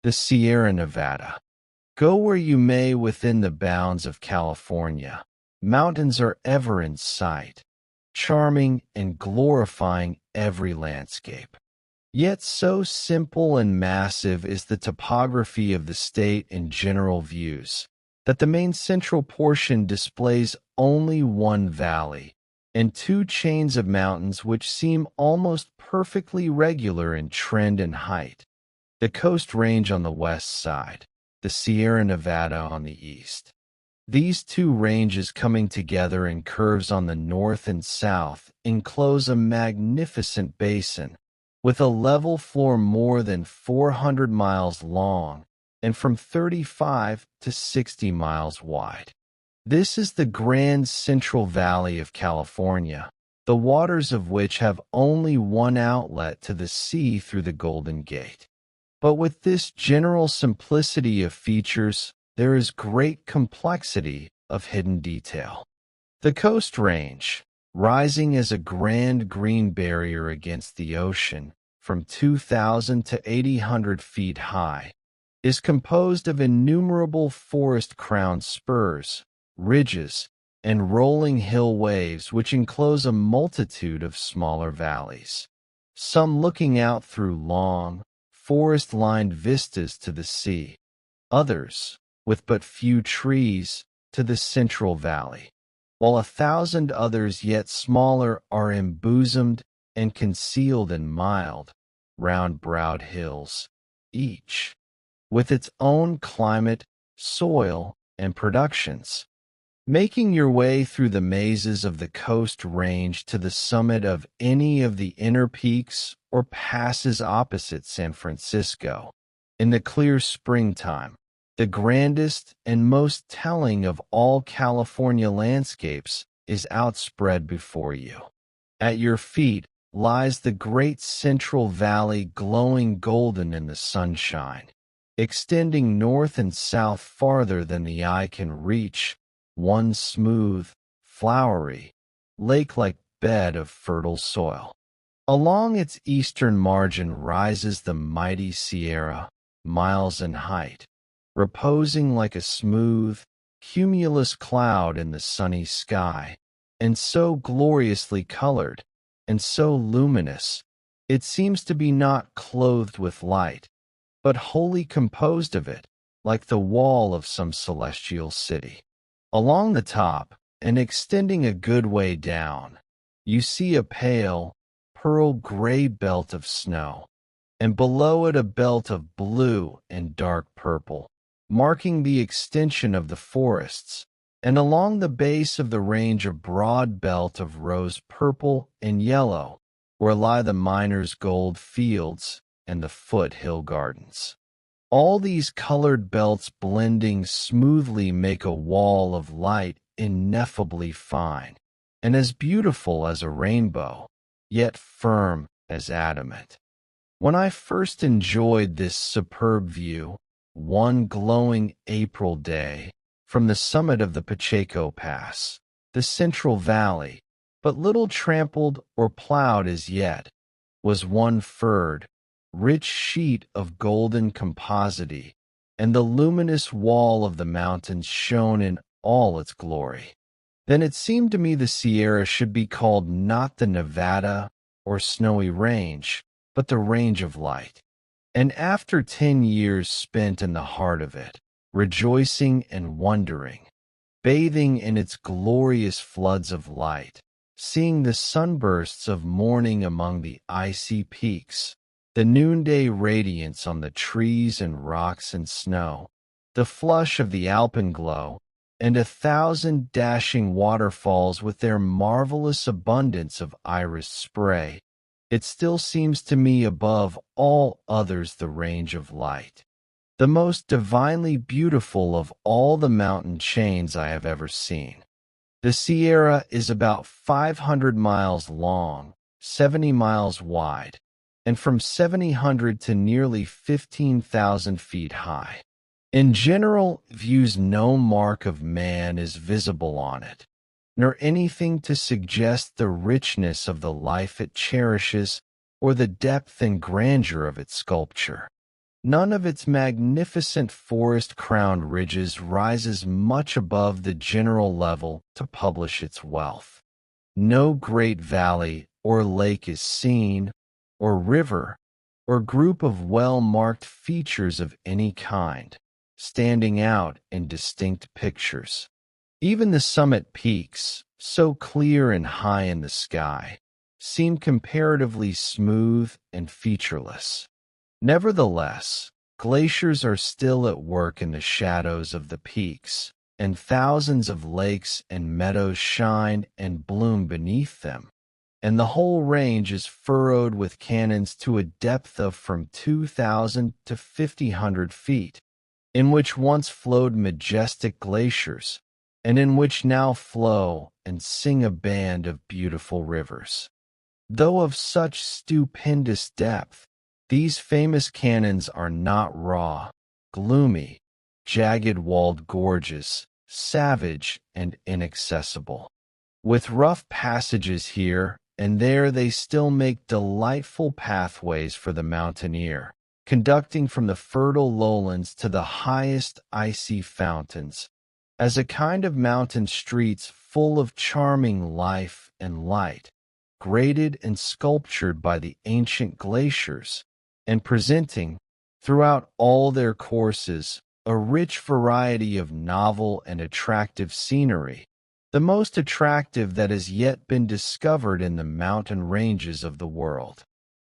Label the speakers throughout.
Speaker 1: The Sierra Nevada. Go where you may within the bounds of California, mountains are ever in sight, charming and glorifying every landscape. Yet so simple and massive is the topography of the state in general views, that the main central portion displays only one valley, and two chains of mountains which seem almost perfectly regular in trend and height. The Coast Range on the west side, the Sierra Nevada on the east. These two ranges coming together in curves on the north and south enclose a magnificent basin, with a level floor more than 400 miles long and from 35 to 60 miles wide. This is the Grand Central Valley of California, the waters of which have only one outlet to the sea through the Golden Gate. But with this general simplicity of features, there is great complexity of hidden detail. The Coast Range, rising as a grand green barrier against the ocean from 2,000 to 800 feet high, is composed of innumerable forest-crowned spurs, ridges, and rolling hill waves which enclose a multitude of smaller valleys, some looking out through long, forest-lined vistas to the sea, others, with but few trees, to the Central Valley, while 1,000 others yet smaller are embosomed and concealed in mild, round-browed hills, each with its own climate, soil, and productions. Making your way through the mazes of the Coast Range to the summit of any of the inner peaks or passes opposite San Francisco, in the clear springtime, the grandest and most telling of all California landscapes is outspread before you. At your feet lies the great Central Valley glowing golden in the sunshine, extending north and south farther than the eye can reach, one smooth, flowery, lake-like bed of fertile soil. Along its eastern margin rises the mighty Sierra, miles in height, reposing like a smooth, cumulus cloud in the sunny sky, and so gloriously colored, and so luminous, it seems to be not clothed with light, but wholly composed of it, like the wall of some celestial city. Along the top, and extending a good way down, you see a pale, pearl-gray belt of snow, and below it a belt of blue and dark purple, marking the extension of the forests, and along the base of the range a broad belt of rose-purple and yellow, where lie the miners' gold fields and the foot-hill gardens. All these colored belts blending smoothly make a wall of light ineffably fine, and as beautiful as a rainbow, yet firm as adamant. When I first enjoyed this superb view, one glowing April day, from the summit of the Pacheco Pass, the Central Valley, but little trampled or plowed as yet, was one furred, rich sheet of golden composite, and the luminous wall of the mountains shone in all its glory. Then it seemed to me the Sierra should be called not the Nevada or Snowy Range, but the Range of Light. And after 10 years spent in the heart of it, rejoicing and wondering, bathing in its glorious floods of light, seeing the sunbursts of morning among the icy peaks, the noonday radiance on the trees and rocks and snow, the flush of the alpenglow, and 1,000 dashing waterfalls with their marvelous abundance of iris spray, it still seems to me above all others the Range of Light, the most divinely beautiful of all the mountain chains I have ever seen. The Sierra is about 500 miles long, 70 miles wide, and from 700 to nearly 15,000 feet high. In general views, no mark of man is visible on it, nor anything to suggest the richness of the life it cherishes or the depth and grandeur of its sculpture. None of its magnificent forest-crowned ridges rises much above the general level to publish its wealth. No great valley or lake is seen, or river, or group of well-marked features of any kind, standing out in distinct pictures. Even the summit peaks, so clear and high in the sky, seem comparatively smooth and featureless. Nevertheless, glaciers are still at work in the shadows of the peaks, and thousands of lakes and meadows shine and bloom beneath them, and the whole range is furrowed with canyons to a depth of from 2,000 to 5,000 feet, in which once flowed majestic glaciers, and in which now flow and sing a band of beautiful rivers. Though of such stupendous depth, these famous canyons are not raw, gloomy, jagged-walled gorges, savage and inaccessible. With rough passages here and there, they still make delightful pathways for the mountaineer, conducting from the fertile lowlands to the highest icy fountains, as a kind of mountain streets full of charming life and light, graded and sculptured by the ancient glaciers, and presenting, throughout all their courses, a rich variety of novel and attractive scenery, the most attractive that has yet been discovered in the mountain ranges of the world.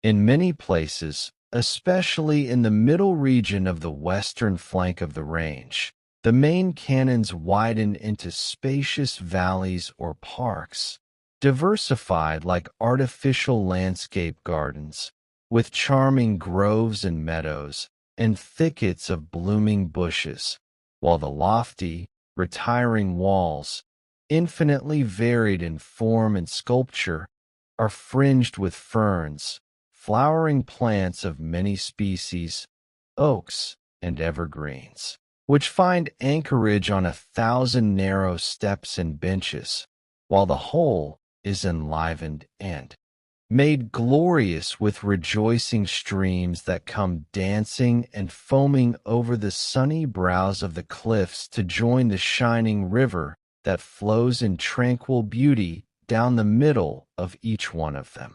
Speaker 1: In many places, especially in the middle region of the western flank of the range, the main canyons widen into spacious valleys or parks, diversified like artificial landscape gardens, with charming groves and meadows, and thickets of blooming bushes, while the lofty, retiring walls, infinitely varied in form and sculpture, are fringed with ferns, flowering plants of many species, oaks, and evergreens, which find anchorage on 1,000 narrow steps and benches, while the whole is enlivened and made glorious with rejoicing streams that come dancing and foaming over the sunny brows of the cliffs to join the shining river that flows in tranquil beauty down the middle of each one of them.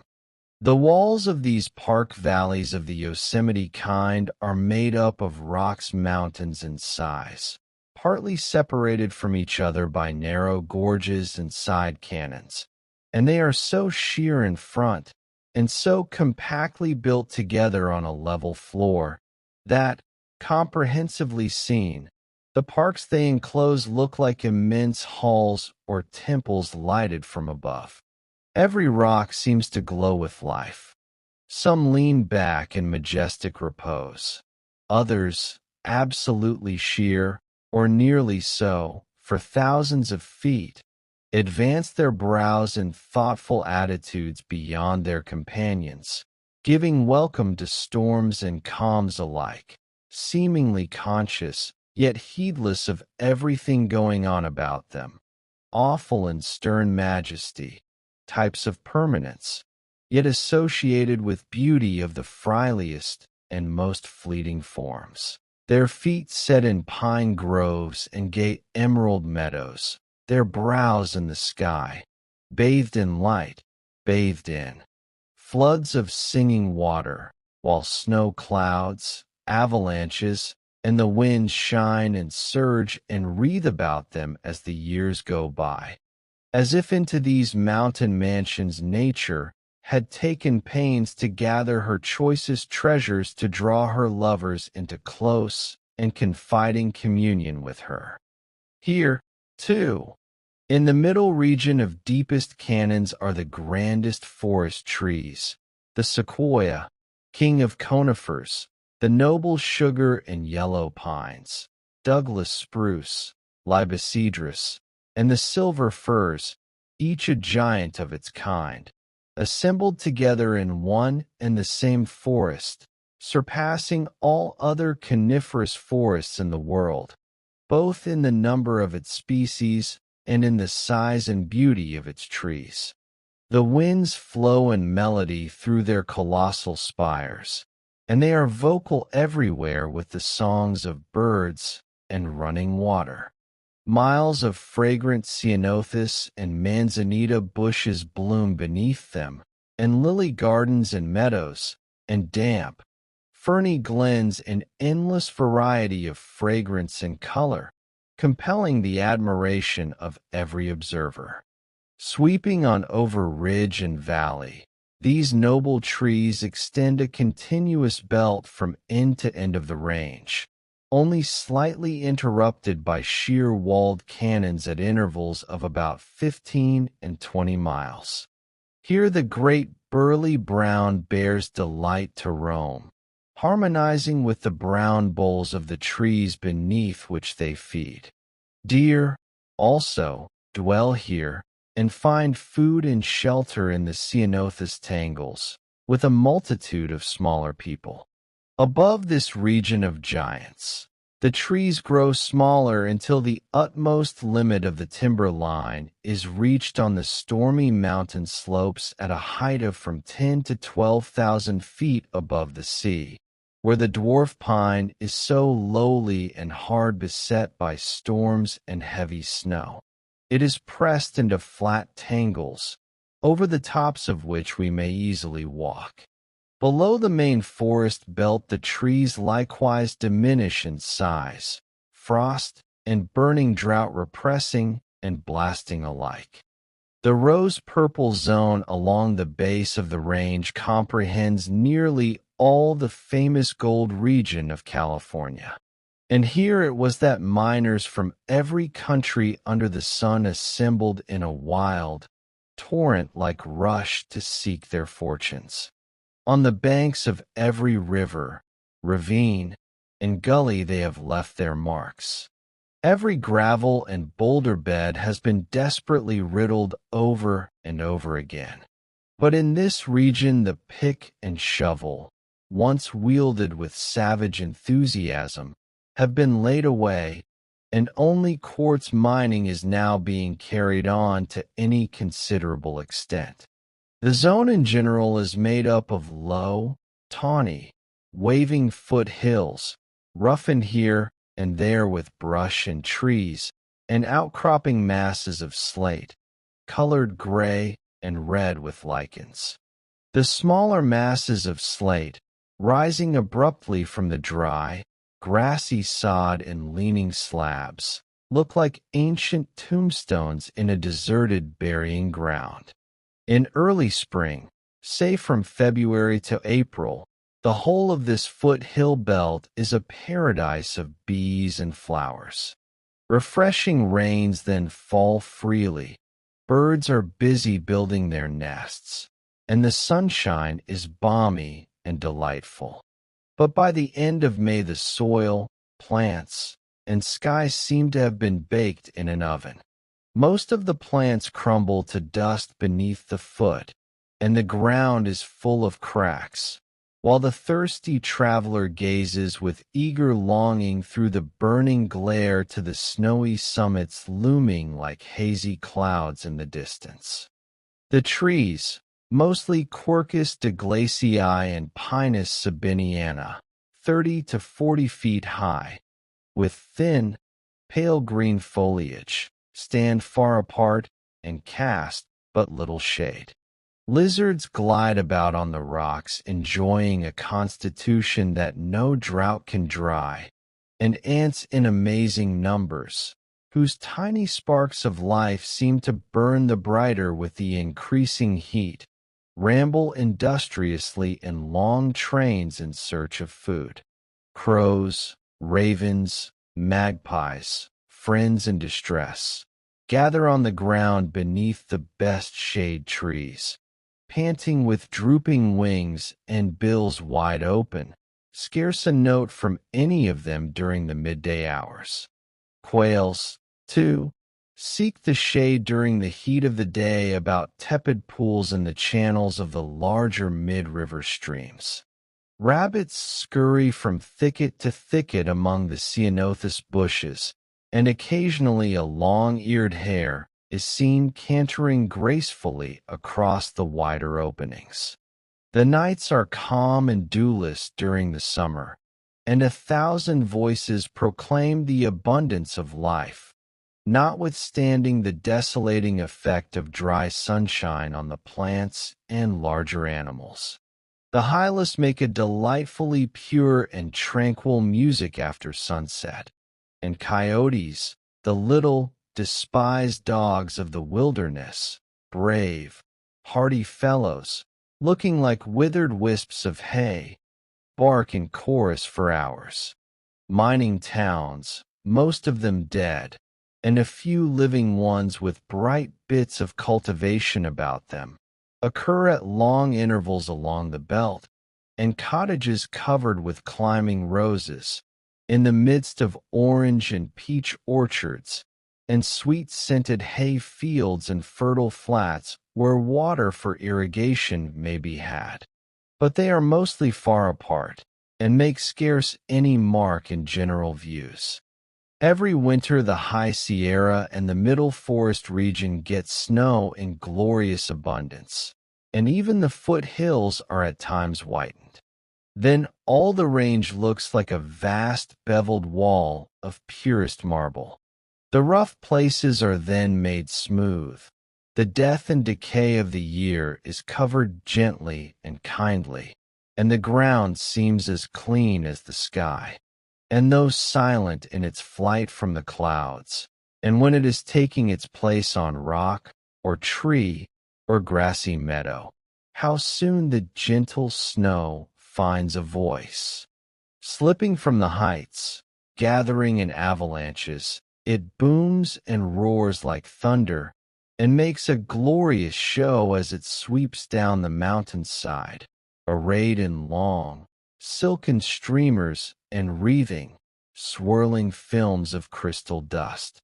Speaker 1: The walls of these park valleys of the Yosemite kind are made up of rocks mountains in size, partly separated from each other by narrow gorges and side canyons, and they are so sheer in front and so compactly built together on a level floor that, comprehensively seen, the parks they enclose look like immense halls or temples lighted from above. Every rock seems to glow with life. Some lean back in majestic repose. Others, absolutely sheer, or nearly so, for thousands of feet, advance their brows in thoughtful attitudes beyond their companions, giving welcome to storms and calms alike, seemingly conscious, yet heedless of everything going on about them. Awful and stern majesty, types of permanence, yet associated with beauty of the friliest and most fleeting forms. Their feet set in pine groves and gay emerald meadows, their brows in the sky, bathed in light, bathed in floods of singing water, while snow clouds, avalanches, and the winds shine and surge and wreathe about them as the years go by, as if into these mountain mansions nature had taken pains to gather her choicest treasures to draw her lovers into close and confiding communion with her. Here, too, in the middle region of deepest canyons are the grandest forest trees, the sequoia, king of conifers, the noble sugar and yellow pines, Douglas spruce, libocedrus, and the silver firs, each a giant of its kind, assembled together in one and the same forest, surpassing all other coniferous forests in the world, both in the number of its species and in the size and beauty of its trees. The winds flow in melody through their colossal spires, and they are vocal everywhere with the songs of birds and running water. Miles of fragrant ceanothus and manzanita bushes bloom beneath them, and lily gardens and meadows, and damp, ferny glens an endless variety of fragrance and color, compelling the admiration of every observer. Sweeping on over ridge and valley, these noble trees extend a continuous belt from end to end of the range, only slightly interrupted by sheer walled canyons at intervals of about 15 and 20 miles. Here the great burly brown bears delight to roam, harmonizing with the brown boles of the trees beneath which they feed. Deer, also, dwell here, and find food and shelter in the ceanothus tangles, with a multitude of smaller people. Above this region of giants, the trees grow smaller until the utmost limit of the timber line is reached on the stormy mountain slopes at a height of from 10 to 12,000 feet above the sea, where the dwarf pine is so lowly and hard beset by storms and heavy snow. It is pressed into flat tangles, over the tops of which we may easily walk. Below the main forest belt the trees likewise diminish in size, frost and burning drought repressing and blasting alike. The rose-purple zone along the base of the range comprehends nearly all the famous gold region of California. And here it was that miners from every country under the sun assembled in a wild, torrent-like rush to seek their fortunes. On the banks of every river, ravine, and gully they have left their marks. Every gravel and boulder bed has been desperately riddled over and over again. But in this region the pick and shovel, once wielded with savage enthusiasm, have been laid away, and only quartz mining is now being carried on to any considerable extent. The zone in general is made up of low, tawny, waving foothills, roughened here and there with brush and trees, and outcropping masses of slate, colored gray and red with lichens. The smaller masses of slate, rising abruptly from the dry, grassy sod and leaning slabs, look like ancient tombstones in a deserted burying ground. In early spring, say from February to April, the whole of this foothill belt is a paradise of bees and flowers. Refreshing rains then fall freely, birds are busy building their nests, and the sunshine is balmy and delightful. But by the end of May the soil, plants, and sky seem to have been baked in an oven. Most of the plants crumble to dust beneath the foot, and the ground is full of cracks, while the thirsty traveler gazes with eager longing through the burning glare to the snowy summits looming like hazy clouds in the distance. The trees, mostly Quercus douglasii and Pinus sabiniana, 30 to 40 feet high, with thin, pale green foliage, stand far apart and cast but little shade. Lizards glide about on the rocks, enjoying a constitution that no drought can dry, and ants in amazing numbers, whose tiny sparks of life seem to burn the brighter with the increasing heat, ramble industriously in long trains in search of food. Crows, ravens, magpies, friends in distress, gather on the ground beneath the best shade trees, panting with drooping wings and bills wide open, scarce a note from any of them during the midday hours. Quails, too, seek the shade during the heat of the day about tepid pools in the channels of the larger mid-river streams. Rabbits scurry from thicket to thicket among the ceanothus bushes, and occasionally a long-eared hare is seen cantering gracefully across the wider openings. The nights are calm and dewless during the summer, and 1,000 voices proclaim the abundance of life, notwithstanding the desolating effect of dry sunshine on the plants and larger animals. The hylas make a delightfully pure and tranquil music after sunset, and coyotes, the little, despised dogs of the wilderness, brave, hardy fellows, looking like withered wisps of hay, bark in chorus for hours. Mining towns, most of them dead, and a few living ones with bright bits of cultivation about them, occur at long intervals along the belt, and cottages covered with climbing roses, in the midst of orange and peach orchards, and sweet-scented hay fields and fertile flats where water for irrigation may be had. But they are mostly far apart, and make scarce any mark in general views. Every winter the High Sierra and the Middle Forest region get snow in glorious abundance, and even the foothills are at times whitened. Then all the range looks like a vast beveled wall of purest marble. The rough places are then made smooth. The death and decay of the year is covered gently and kindly, and the ground seems as clean as the sky. And though silent in its flight from the clouds, and when it is taking its place on rock, or tree, or grassy meadow, how soon the gentle snow finds a voice. Slipping from the heights, gathering in avalanches, it booms and roars like thunder, and makes a glorious show as it sweeps down the mountainside, arrayed in long, silken streamers and wreathing, swirling films of crystal dust.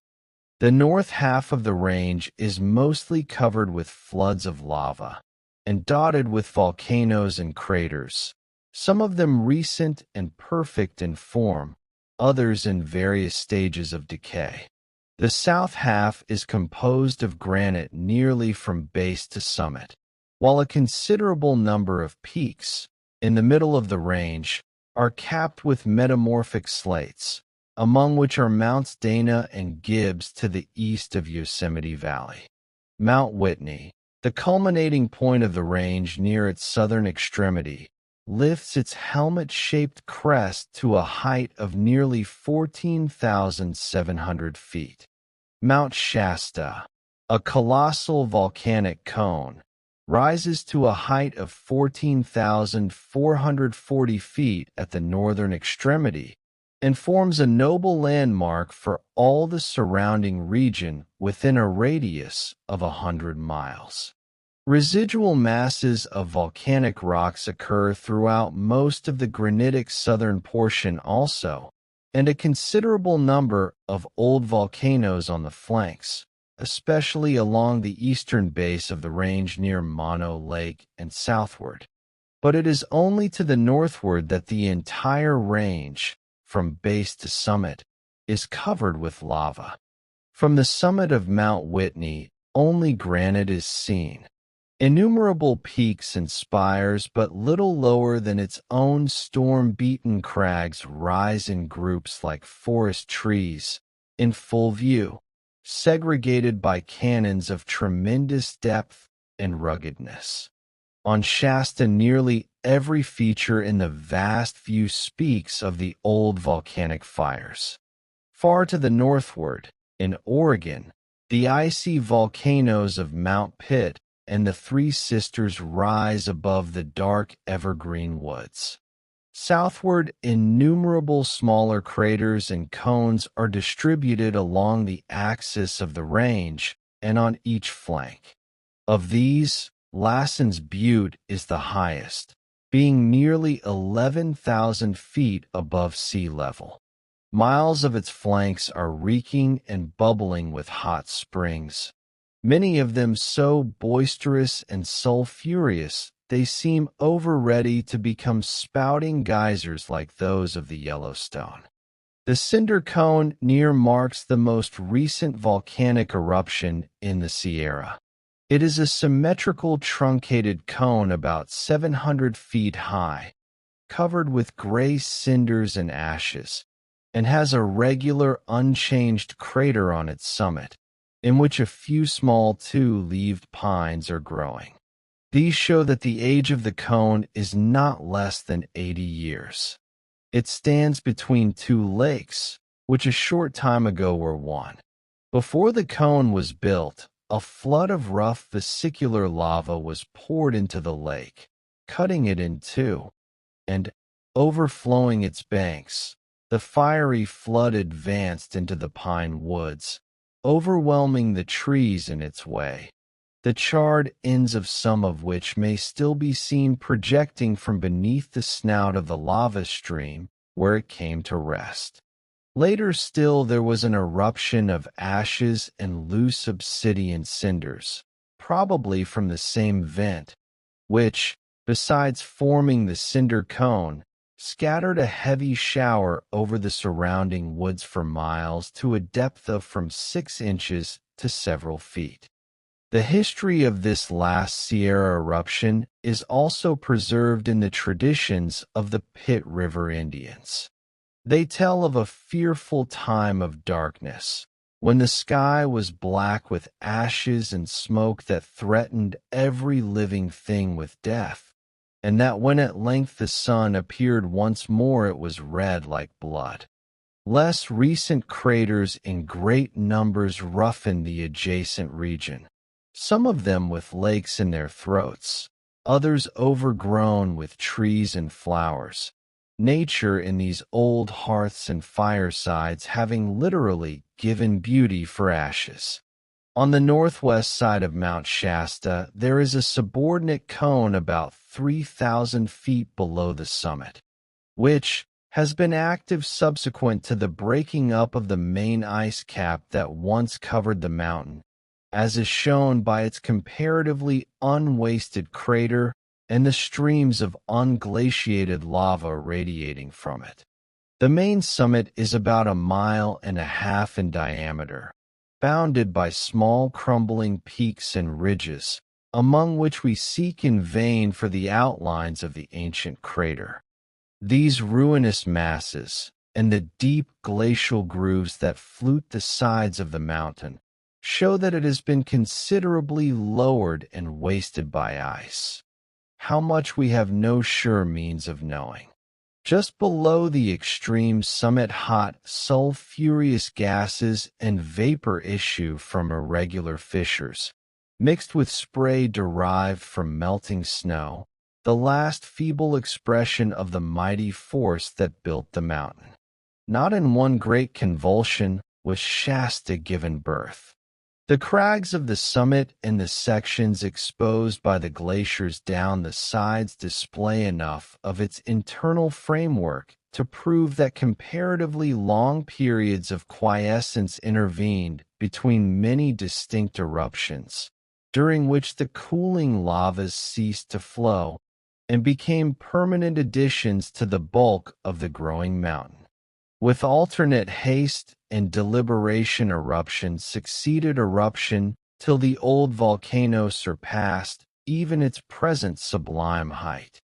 Speaker 1: The north half of the range is mostly covered with floods of lava, and dotted with volcanoes and craters, some of them recent and perfect in form, others in various stages of decay. The south half is composed of granite nearly from base to summit, while a considerable number of peaks, in the middle of the range, are capped with metamorphic slates, among which are Mounts Dana and Gibbs to the east of Yosemite Valley. Mount Whitney, the culminating point of the range near its southern extremity, lifts its helmet-shaped crest to a height of nearly 14,700 feet. Mount Shasta, a colossal volcanic cone, rises to a height of 14,440 feet at the northern extremity, and forms a noble landmark for all the surrounding region within a radius of 100 miles. Residual masses of volcanic rocks occur throughout most of the granitic southern portion also, and a considerable number of old volcanoes on the flanks, especially along the eastern base of the range near Mono Lake and southward. But it is only to the northward that the entire range, from base to summit, is covered with lava. From the summit of Mount Whitney, only granite is seen. Innumerable peaks and spires but little lower than its own storm-beaten crags rise in groups like forest trees, in full view, segregated by canyons of tremendous depth and ruggedness. On Shasta, nearly every feature in the vast view speaks of the old volcanic fires. Far to the northward, in Oregon, the icy volcanoes of Mount Pitt and the Three Sisters rise above the dark evergreen woods. Southward, innumerable smaller craters and cones are distributed along the axis of the range and on each flank. Of these, Lassen's Butte is the highest, being nearly 11,000 feet above sea level. Miles of its flanks are reeking and bubbling with hot springs, many of them so boisterous and sulphurous they seem over-ready to become spouting geysers like those of the Yellowstone. The cinder cone near marks the most recent volcanic eruption in the Sierra. It is a symmetrical truncated cone about 700 feet high, covered with gray cinders and ashes, and has a regular unchanged crater on its summit, in which a few small two-leaved pines are growing. These show that the age of the cone is not less than 80 years. It stands between two lakes, which a short time ago were one. Before the cone was built, a flood of rough vesicular lava was poured into the lake, cutting it in two, and, overflowing its banks, the fiery flood advanced into the pine woods, overwhelming the trees in its way, the charred ends of some of which may still be seen projecting from beneath the snout of the lava stream where it came to rest. Later still there was an eruption of ashes and loose obsidian cinders, probably from the same vent, which, besides forming the cinder cone, scattered a heavy shower over the surrounding woods for miles to a depth of from 6 inches to several feet. The history of this last Sierra eruption is also preserved in the traditions of the Pit River Indians. They tell of a fearful time of darkness, when the sky was black with ashes and smoke that threatened every living thing with death, and that when at length the sun appeared once more it was red like blood. Less recent craters in great numbers roughened the adjacent region, some of them with lakes in their throats, others overgrown with trees and flowers. Nature in these old hearths and firesides having literally given beauty for ashes. On the northwest side of Mount Shasta, there is a subordinate cone about 3,000 feet below the summit, which has been active subsequent to the breaking up of the main ice cap that once covered the mountain, as is shown by its comparatively unwasted crater and the streams of unglaciated lava radiating from it. The main summit is about 1.5 miles in diameter, bounded by small crumbling peaks and ridges, among which we seek in vain for the outlines of the ancient crater. These ruinous masses, and the deep glacial grooves that flute the sides of the mountain, show that it has been considerably lowered and wasted by ice. How much we have no sure means of knowing. Just below the extreme summit, hot, sulfurous gases and vapor issue from irregular fissures, mixed with spray derived from melting snow, the last feeble expression of the mighty force that built the mountain. Not in one great convulsion was Shasta given birth. The crags of the summit and the sections exposed by the glaciers down the sides display enough of its internal framework to prove that comparatively long periods of quiescence intervened between many distinct eruptions, during which the cooling lavas ceased to flow and became permanent additions to the bulk of the growing mountain. With alternate haste and deliberation, eruption succeeded eruption till the old volcano surpassed even its present sublime height.